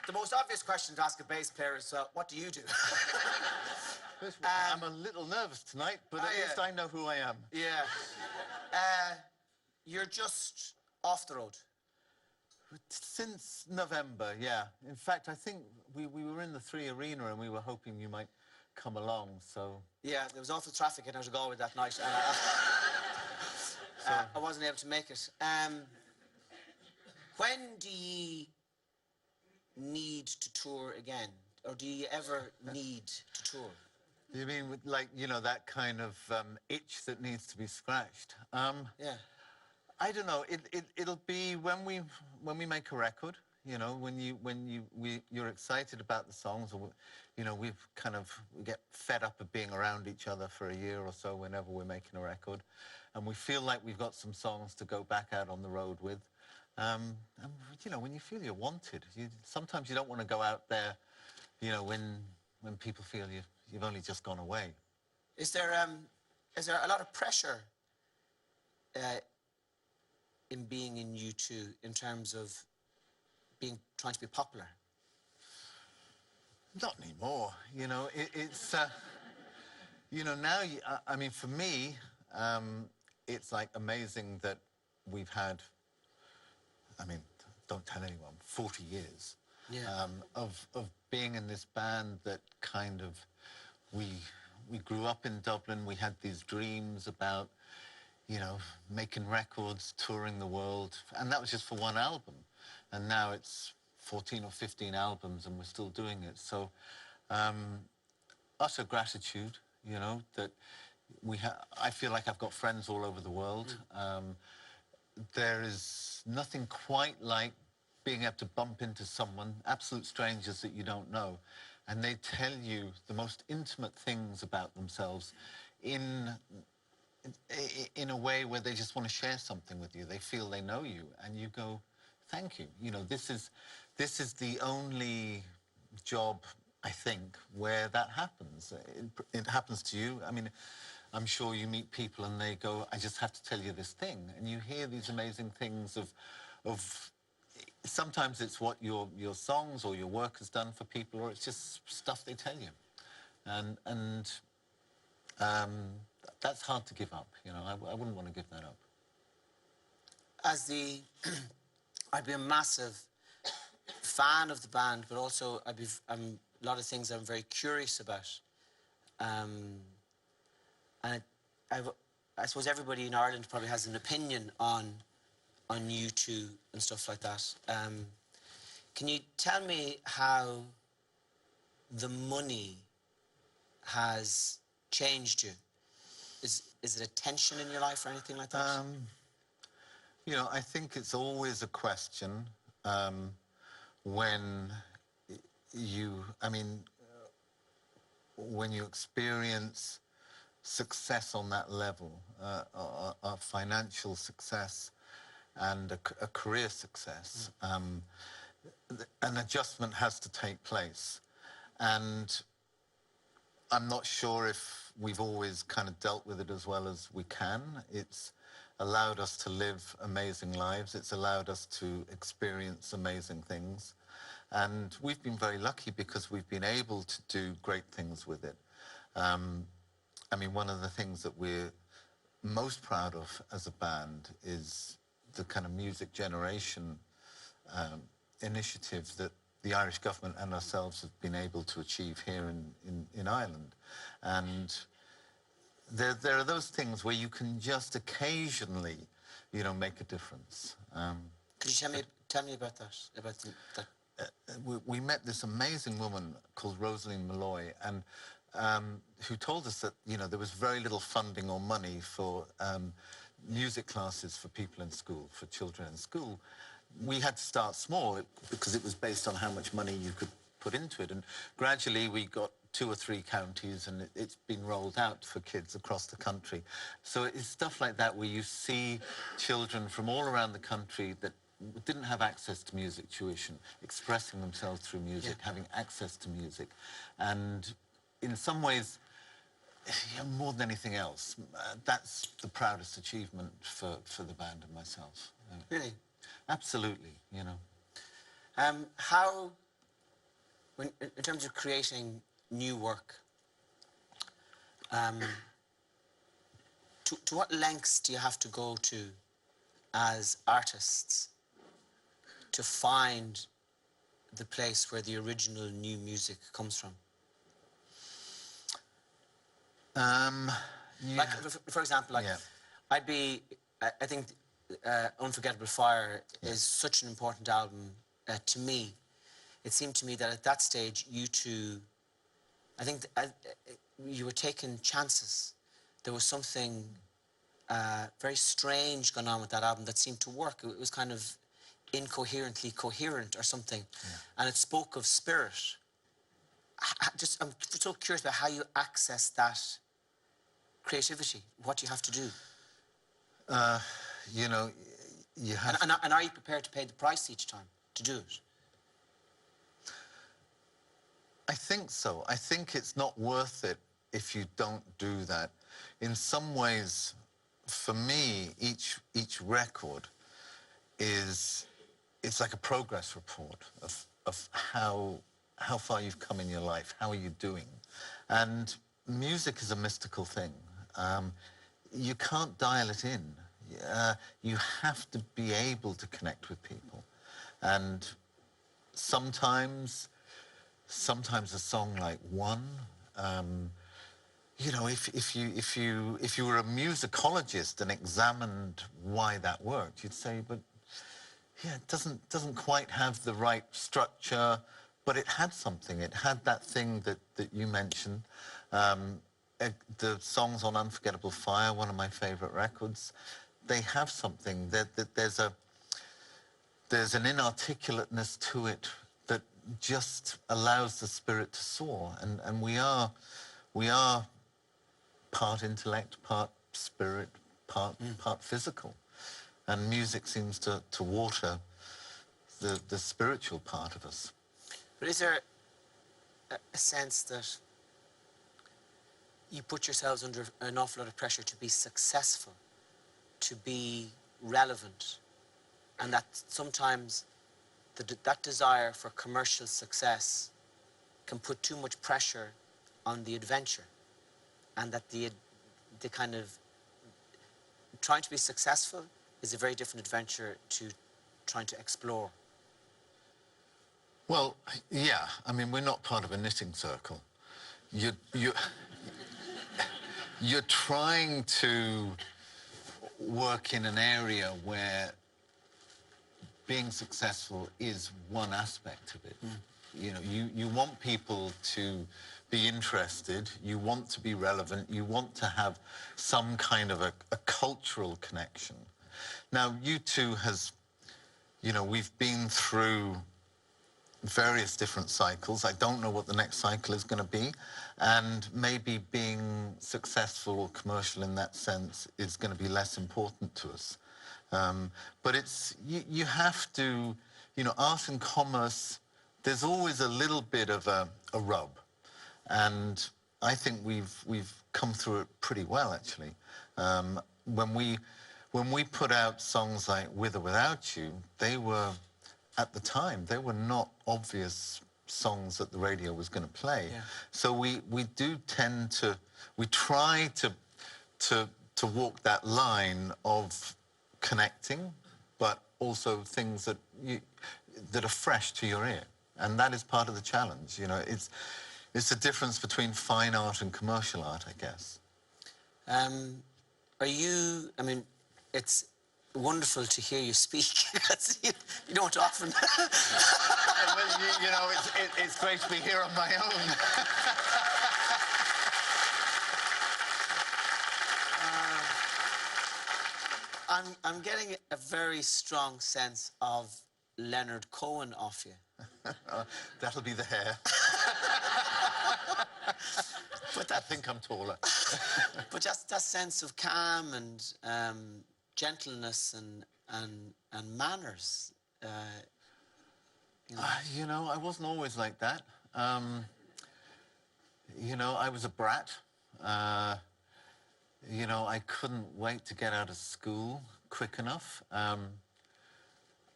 The most obvious question to ask a bass player is, what do you do? I'm a little nervous tonight, but at least I know who I am. Yeah. You're just off the road. Since November, yeah. In fact, I think we were in the 3 Arena and we were hoping you might come along, so... Yeah, there was awful traffic in out of Galway that night. I wasn't able to make it. When do you need to tour again? Or do you ever need to tour? You mean with, like, you know, that kind of itch that needs to be scratched? Yeah. I don't know. It'll be when we make a record. You know, when you're excited about the songs, or you know, we get fed up of being around each other for a year or so whenever we're making a record, and we feel like we've got some songs to go back out on the road with. And you know, when you feel you're wanted, sometimes you don't want to go out there. You know, when people feel you've only just gone away. Is there a lot of pressure in being in U2 in terms of trying to be popular? Not anymore. You know, it's you know, now I mean, for me, it's like amazing that we've had. I mean, don't tell anyone. 40 years. Yeah. Of being in this band that kind of we grew up in Dublin. We had these dreams about, you know, making records, touring the world, and that was just for one album. And now it's 14 or 15 albums, and we're still doing it. So, utter gratitude, you know, that I feel like I've got friends all over the world. There is nothing quite like being able to bump into someone, absolute strangers that you don't know, and they tell you the most intimate things about themselves in a way where they just want to share something with you. They feel they know you, and you go, thank you. You know, this is the only job, I think, where that happens. It happens to you. I mean, I'm sure you meet people and they go, I just have to tell you this thing. And you hear these amazing things of sometimes it's what your songs or your work has done for people, or it's just stuff they tell you. And that's hard to give up, you know. I wouldn't want to give that up. I'd be a massive fan of the band, but also a lot of things I'm very curious about. And I suppose everybody in Ireland probably has an opinion on U2 and stuff like that. Can you tell me how the money has changed you? Is it a tension in your life or anything like that? You know, I think it's always a question when when you experience success on that level, financial success and a career success, an adjustment has to take place. And I'm not sure if we've always kind of dealt with it as well as we can. It's allowed us to live amazing lives. It's allowed us to experience amazing things. And we've been very lucky because we've been able to do great things with it. I mean, one of the things that we're most proud of as a band is the kind of music generation initiative that the Irish government and ourselves have been able to achieve here in Ireland. And there are those things where you can just occasionally, you know, make a difference. Could you tell me about that? We met this amazing woman called Rosaline Malloy, and who told us that, you know, there was very little funding or money for music classes for people in school, for children in school. We had to start small because it was based on how much money you could put into it. And gradually we got 2 or 3 counties, and it's been rolled out for kids across the country. So it's stuff like that where you see children from all around the country that didn't have access to music tuition, expressing themselves through music, having access to music. And in some ways, more than anything else, that's the proudest achievement for the band and myself. Really? Absolutely, you know. How, in terms of creating new work, to what lengths do you have to go to as artists to find the place where the original new music comes from? Yeah. Like, for example, like, Yeah. I think Unforgettable Fire is such an important album to me. It seemed to me that at that stage, you two, I think you were taking chances. There was something very strange going on with that album that seemed to work. It was kind of incoherently coherent or something. Yeah. And it spoke of spirit. I'm so curious about how you access that creativity. What do you have to do? You know, you have... And are you prepared to pay the price each time to do it? I think so. I think it's not worth it if you don't do that. In some ways, for me, each record it's like a progress report of how far you've come in your life, how are you doing. And music is a mystical thing. You can't dial it in. You have to be able to connect with people. And sometimes a song like One, you know, if you were a musicologist and examined why that worked, you'd say, but yeah, it doesn't quite have the right structure, but it had something. It had that thing that you mentioned. The songs on Unforgettable Fire, one of my favorite records, they have something. There's an inarticulateness to it that just allows the spirit to soar. And we are part intellect, part spirit, part physical. And music seems to water the spiritual part of us. But is there a sense that you put yourselves under an awful lot of pressure to be successful, to be relevant, and that sometimes that desire for commercial success can put too much pressure on the adventure, and that the kind of trying to be successful is a very different adventure to trying to explore? Well, yeah. I mean, we're not part of a knitting circle. You're trying to work in an area where being successful is one aspect of it. You know, you want people to be interested, you want to be relevant, you want to have some kind of a cultural connection. Now, U2 has, you know, we've been through various different cycles. I don't know what the next cycle is going to be, and maybe being successful or commercial in that sense is going to be less important to us. But it's, you have to, you know, art and commerce, there's always a little bit of a rub. And I think we've come through it pretty well, actually. When we put out songs like With or Without You, they were, at the time, they were not obvious songs that the radio was going to play. Yeah. So we do tend to, we try to walk that line of connecting, but also things that that are fresh to your ear. And that is part of the challenge. You know, it's the difference between fine art and commercial art, I guess. Are you, I mean, it's wonderful to hear you speak. You don't often. Well, you know, it's great to be here on my own. I'm getting a very strong sense of Leonard Cohen off you. That'll be the hair. But I think I'm taller. But just that sense of calm and gentleness and manners. You know, I wasn't always like that. You know, I was a brat. You know, I couldn't wait to get out of school quick enough.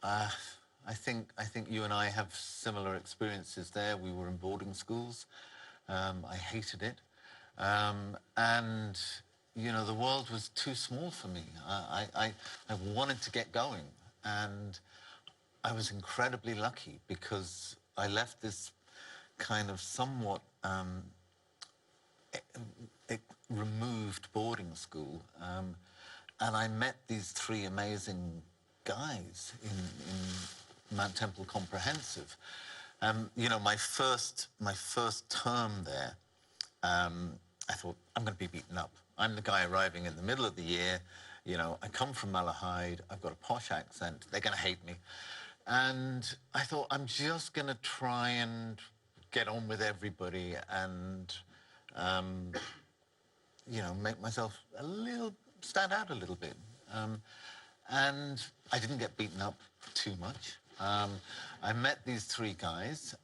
I I think you and I have similar experiences there. We were in boarding schools. I hated it. And, you know, the world was too small for me. I wanted to get going. And I was incredibly lucky because I left this kind of somewhat removed boarding school, and I met these three amazing guys in Mount Temple Comprehensive. You know, my first term there, I thought, I'm going to be beaten up. I'm the guy arriving in the middle of the year. You know, I come from Malahide. I've got a posh accent. They're going to hate me. And I thought, I'm just going to try and get on with everybody and, you know, make myself stand out a little bit. And I didn't get beaten up too much. I met these three guys.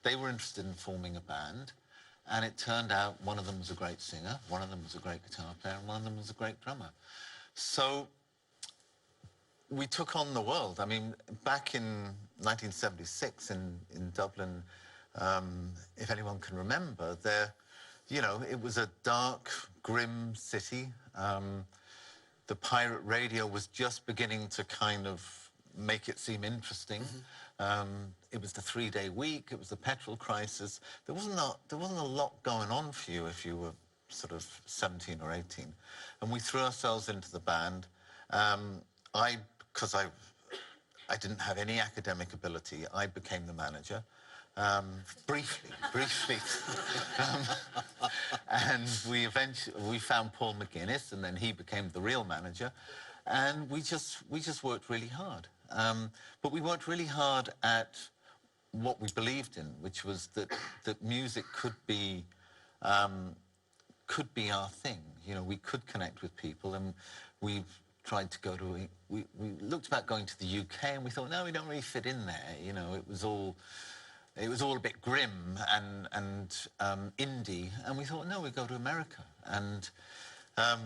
They were interested in forming a band. And it turned out one of them was a great singer, one of them was a great guitar player, and one of them was a great drummer. So we took on the world. I mean, back in 1976 in Dublin, if anyone can remember, you know, it was a dark, grim city. The pirate radio was just beginning to kind of make it seem interesting. It was the 3-day week. It was the petrol crisis. There wasn't a lot going on for you if you were sort of 17 or 18. And we threw ourselves into the band. Because I didn't have any academic ability, I became the manager. Briefly. And we found Paul McGuinness, and then he became the real manager. And we just worked really hard. But we worked really hard at what we believed in, which was that music could be our thing. You know, we could connect with people, and we tried to go to. We looked about going to the UK, and we thought, no, we don't really fit in there. You know, it was all a bit grim and indie, and we thought, no, we go to America. And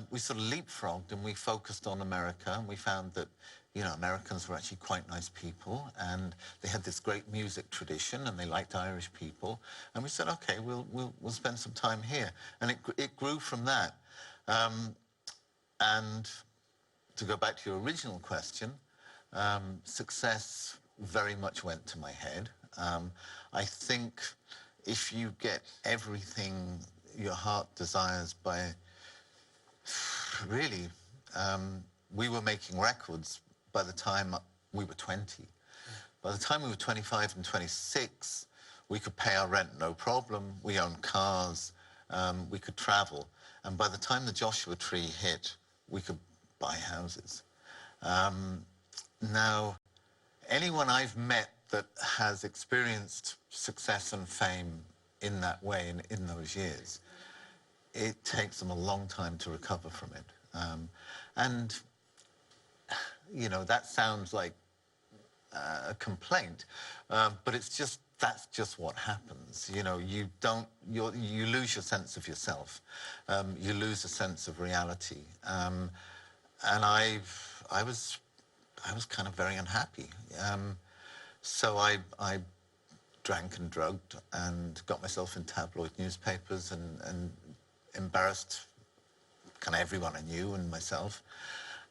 we sort of leapfrogged, and we focused on America, and we found that, you know, Americans were actually quite nice people, and they had this great music tradition, and they liked Irish people. And we said, okay, we'll spend some time here. And it grew from that. And to go back to your original question, success very much went to my head. I think if you get everything your heart desires by, really, we were making records by the time we were 20. By the time we were 25 and 26, we could pay our rent, no problem. We owned cars, we could travel. And by the time the Joshua Tree hit, we could buy houses. Now, anyone I've met that has experienced success and fame in that way, in those years, it takes them a long time to recover from it. And, you know, that sounds like a complaint, but that's just what happens. You know, you lose your sense of yourself. You lose a sense of reality. And I was kind of very unhappy. So I drank and drugged and got myself in tabloid newspapers and embarrassed kind of everyone I knew and myself.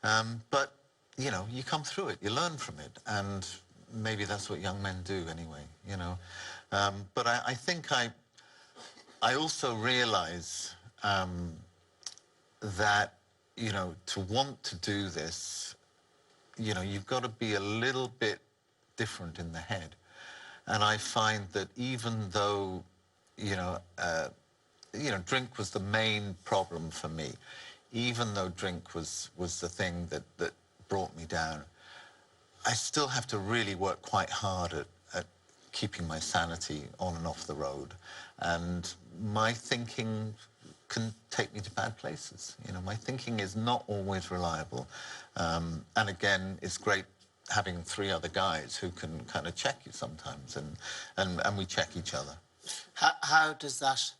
But, you know, you come through it, you learn from it, and maybe that's what young men do anyway, you know. But I think I also realize that, you know, to want to do this, you know, you've got to be a little bit different in the head. And I find that even though, you know, drink was the main problem for me, even though drink was the thing that brought me down, I still have to really work quite hard at keeping my sanity on and off the road. And my thinking can take me to bad places. You know, my thinking is not always reliable. And again, it's great having three other guys who can kind of check you sometimes, and we check each other. How does that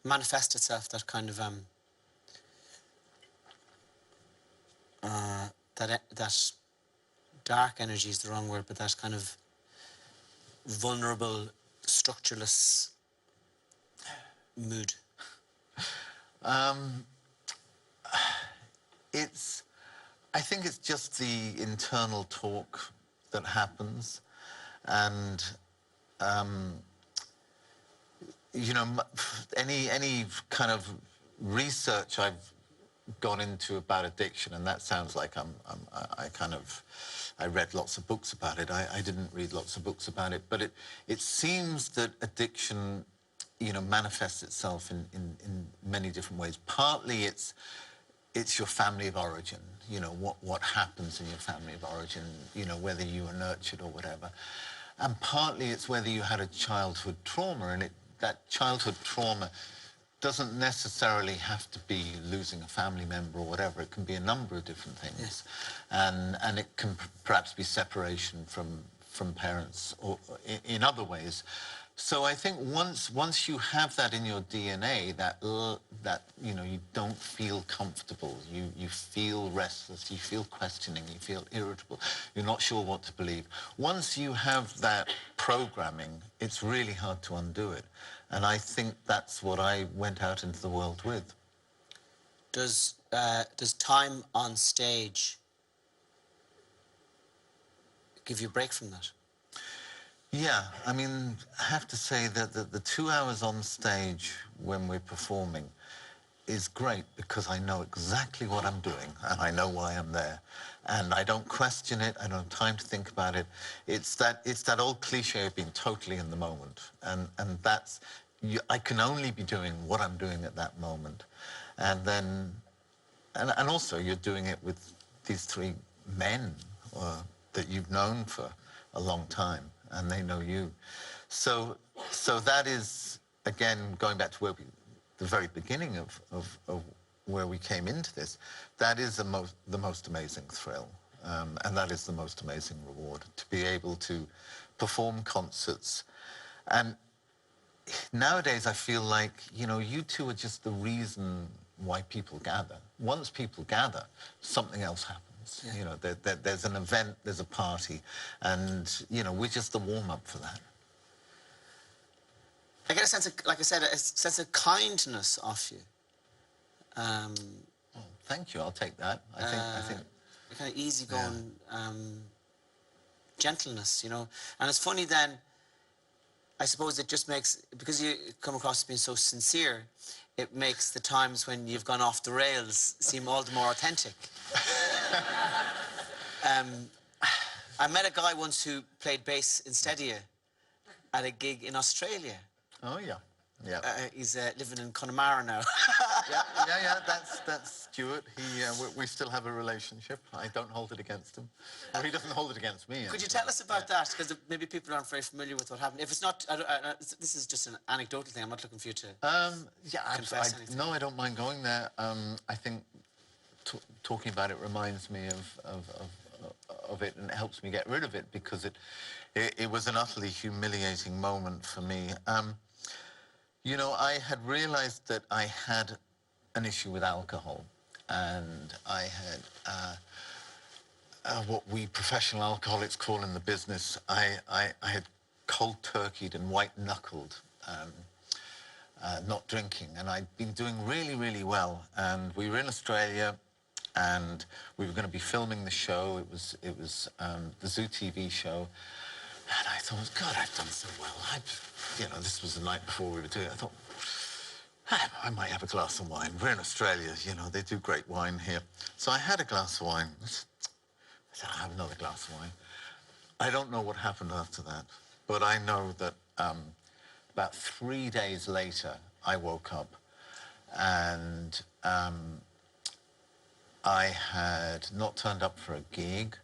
manifest itself, that kind of that dark energy is the wrong word, but that kind of vulnerable, structureless mood? I think it's just the internal talk that happens, and you know, any kind of research I've gone into about addiction, and that sounds like I read lots of books about it. I didn't read lots of books about it, but it seems that addiction, you know, manifests itself in many different ways. Partly it's your family of origin, you know, what happens in your family of origin, you know, whether you were nurtured or whatever. And partly it's whether you had a childhood trauma, and that childhood trauma doesn't necessarily have to be losing a family member or whatever. It can be a number of different things. Yes. And it can perhaps be separation from parents or in other ways. So I think once you have that in your DNA, that you know, you don't feel comfortable, you feel restless, you feel questioning, you feel irritable, you're not sure what to believe. Once you have that programming, it's really hard to undo it. And I think that's what I went out into the world with. Does time on stage give you a break from that? Yeah, I mean, I have to say that the 2 hours on stage when we're performing is great because I know exactly what I'm doing and I know why I'm there. And I don't question it, I don't have time to think about it. It's that old cliche of being totally in the moment. And that's, I can only be doing what I'm doing at that moment. And then, and also you're doing it with these three men that you've known for a long time, and they know you. So that is, again, going back to the very beginning of where we came into this, that is the most amazing thrill. And that is the most amazing reward, to be able to perform concerts. And nowadays I feel like, you know, you two are just the reason why people gather. Once people gather, something else happens. Yeah. You know, there's an event, there's a party, and, you know, we're just the warm-up for that. I get a sense of, like I said, a sense of kindness off you. Well, thank you, I'll take that. I think a kind of easygoing gentleness, you know. And it's funny then, I suppose it just makes, because you come across as being so sincere, it makes the times when you've gone off the rails seem all the more authentic. I met a guy once who played bass instead of you at a gig in Australia. Oh, yeah. Yeah. He's living in Connemara now. yeah. That's Stuart. We still have a relationship. I don't hold it against him. Or he doesn't hold it against me. Could you tell us about that? Because maybe people aren't very familiar with what happened. If it's not, this is just an anecdotal thing. I'm not looking for you to confess anything. No, I don't mind going there. I think talking about it reminds me of it, and it helps me get rid of it, because it was an utterly humiliating moment for me. You know, I had realized that I had an issue with alcohol, and I had what we professional alcoholics call in the business, I had cold turkeyed and white knuckled not drinking, and I'd been doing really, really well. And we were in Australia, and we were going to be filming the show. It was the Zoo TV show. And I thought, God, I've done so well. You know, this was the night before we were doing it. I thought, I might have a glass of wine. We're in Australia, you know, they do great wine here. So I had a glass of wine. I said, I'll have another glass of wine. I don't know what happened after that, but I know that about 3 days later, I woke up and I had not turned up for a gig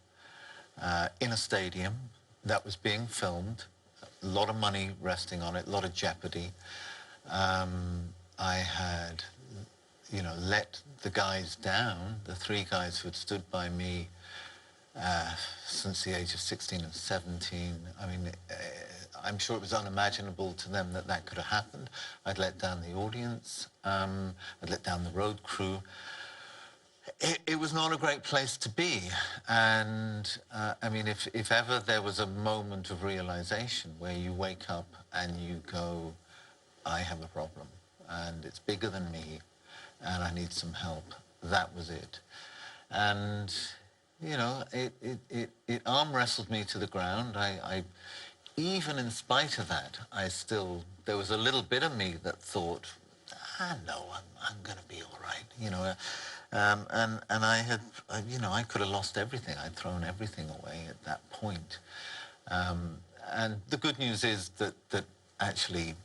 in a stadium that was being filmed, a lot of money resting on it, a lot of jeopardy. I had, you know, let the guys down, the three guys who had stood by me since the age of 16 and 17. I mean, I'm sure it was unimaginable to them that that could have happened. I'd let down the audience, I'd let down the road crew. It it was not a great place to be. And I mean, if ever there was a moment of realization where you wake up and you go, I have a problem and it's bigger than me and I need some help, that was it. And, you know, it arm wrestled me to the ground. Even in spite of that, there was a little bit of me that thought, no, I'm going to be all right, you know. And I had, you know, I could have lost everything. I'd thrown everything away at that point. And the good news is that actually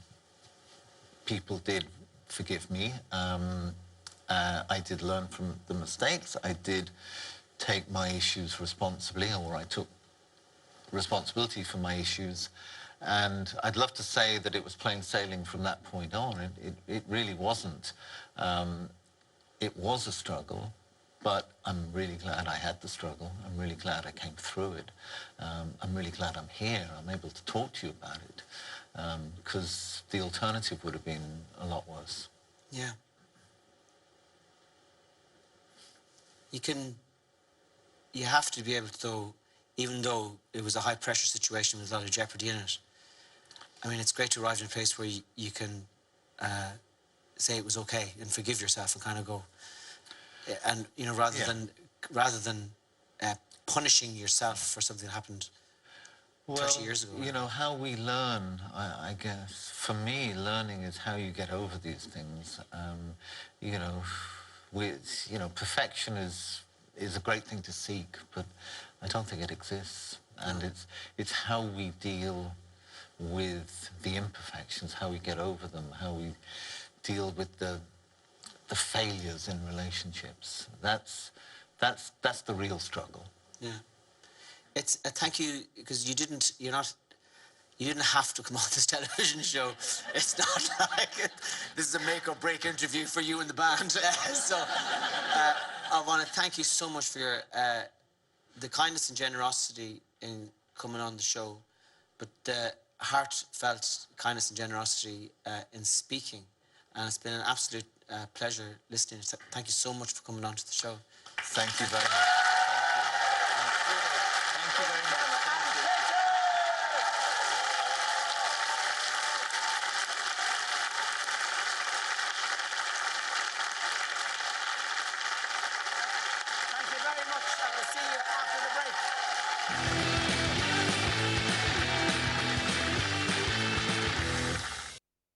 people did forgive me. I did learn from the mistakes. I did take my issues responsibly, or I took responsibility for my issues. And I'd love to say that it was plain sailing from that point on. It really wasn't. It was a struggle, but I'm really glad I had the struggle. I'm really glad I came through it. I'm really glad I'm here. I'm able to talk to you about it, because the alternative would have been a lot worse. Yeah. You have to be able to, though, even though it was a high-pressure situation with a lot of jeopardy in it, I mean, it's great to arrive in a place where you can say it was okay and forgive yourself and kind of go, and, you know, rather than punishing yourself for something that happened 30 years ago. You know, how we learn, I guess, for me, learning is how you get over these things. You know, perfection is a great thing to seek, but I don't think it exists. And it's how we deal with the imperfections, how we get over them, how we deal with the failures in relationships. That's the real struggle. Yeah. It's thank you, because you didn't have to come on this television show. It's not like this is a make or break interview for you and the band. So I want to thank you so much for your the kindness and generosity in coming on the show, but the heartfelt kindness and generosity in speaking. And it's been an absolute pleasure listening. Thank you so much for coming on to the show. Thank you very much. Thank you very much. Thank you very much, and we'll see you after the break.